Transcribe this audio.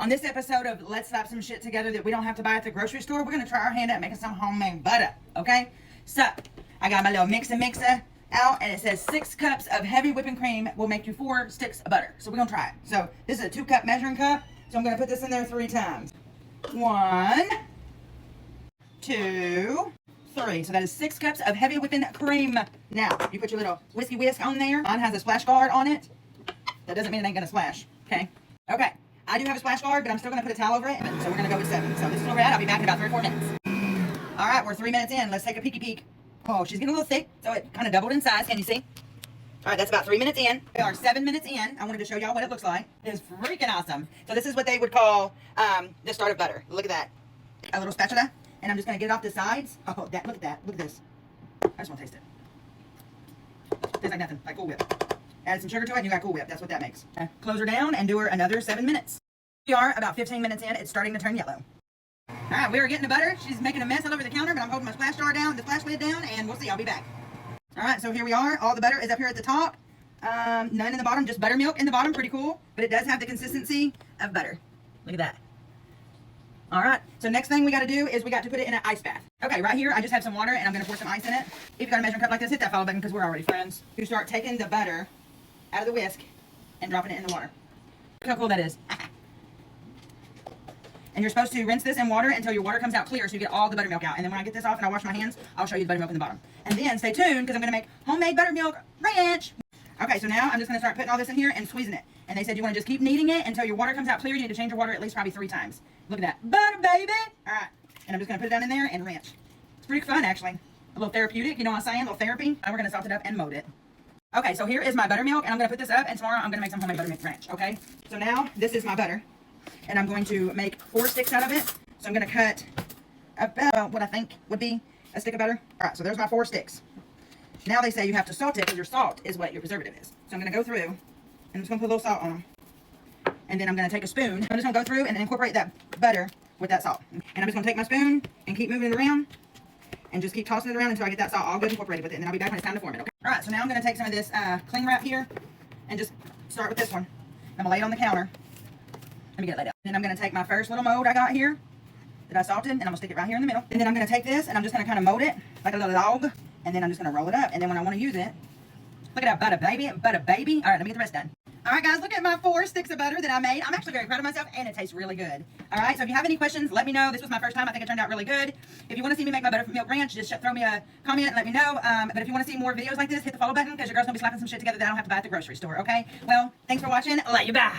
On this episode of Let's Slap Some Shit Together that we don't have to buy at the grocery store, we're gonna try our hand at making some homemade butter, okay? So, I got my little mixer out, and it says 6 cups of heavy whipping cream will make you 4 sticks of butter. So we're gonna try it. So this is a 2-cup measuring cup, so I'm gonna put this in there 3 times. 1, 2, 3. So that is 6 cups of heavy whipping cream. Now, you put your little whiskey whisk on there. Mine has a splash guard on it. That doesn't mean it ain't gonna splash, okay? Okay, I do have a splash guard, but I'm still gonna put a towel over it, so we're gonna go with 7. So this is where we're at. I'll be back in about 3 or 4 minutes. All right, we're 3 minutes in. Let's take a peeky peek. Oh, she's getting a little thick, so it kind of doubled in size. Can you see? All right, that's about 3 minutes in. We are 7 minutes in. I wanted to show y'all what it looks like. It is freaking awesome. So this is what they would call the start of butter. Look at that. A little spatula, and I'm just gonna get it off the sides. Oh, look at that. Look at this. I just want to taste it. Tastes like nothing, like Cool Whip. Add some sugar to it, and you got Cool Whip. That's what that makes. Okay. Close her down and do her another 7 minutes. We are about 15 minutes in. It's starting to turn yellow. All right, we are getting the butter. She's making a mess all over the counter, but I'm holding my splash jar down, the splash lid down, and we'll see. I'll be back. All right, so here we are. All the butter is up here at the top. None in the bottom, just buttermilk in the bottom. Pretty cool, but it does have the consistency of butter. Look at that. All right, so next thing we got to do is we got to put it in an ice bath. Okay, right here, I just have some water, and I'm going to pour some ice in it. If you got a measuring cup like this, hit that follow button because we're already friends. You start taking the butter out of the whisk and dropping it in the water. Look how cool that is. And you're supposed to rinse this in water until your water comes out clear so you get all the buttermilk out. And then when I get this off and I wash my hands, I'll show you the buttermilk in the bottom. And then stay tuned because I'm going to make homemade buttermilk ranch. Okay, so now I'm just going to start putting all this in here and squeezing it. And they said you want to just keep kneading it until your water comes out clear. You need to change your water at least probably 3 times. Look at that. Butter, baby! All right. And I'm just going to put it down in there and ranch. It's pretty fun, actually. A little therapeutic, you know what I'm saying? A little therapy. And we're going to salt it up and mold it. Okay, so here is my buttermilk, and I'm going to put this up, and tomorrow I'm going to make some homemade buttermilk ranch, okay? So now, this is my butter, and I'm going to make 4 sticks out of it. So I'm going to cut about what I think would be a stick of butter. All right, so there's my 4 sticks. Now they say you have to salt it because your salt is what your preservative is. So I'm going to go through, and I'm just going to put a little salt on them. And then I'm going to take a spoon. I'm just going to go through and then incorporate that butter with that salt. And I'm just going to take my spoon and keep moving it around. And just keep tossing it around until I get that salt all good incorporated with it. And then I'll be back when it's time to form it, okay? All right, so now I'm going to take some of this cling wrap here and just start with this one. I'm going to lay it on the counter. Let me get it laid out. Then I'm going to take my first little mold I got here that I salted, and I'm going to stick it right here in the middle. And then I'm going to take this, and I'm just going to kind of mold it like a little log. And then I'm just going to roll it up. And then when I want to use it, look at that butter, baby. Butter, baby. All right, let me get the rest done. All right, guys, look at my 4 sticks of butter that I made. I'm actually very proud of myself, and it tastes really good. All right, so if you have any questions, let me know. This was my first time. I think it turned out really good. If you want to see me make my buttermilk ranch, just throw me a comment and let me know. But if you want to see more videos like this, hit the follow button because your girl's going to be slapping some shit together that I don't have to buy at the grocery store, okay? Well, thanks for watching. Love you. Bye.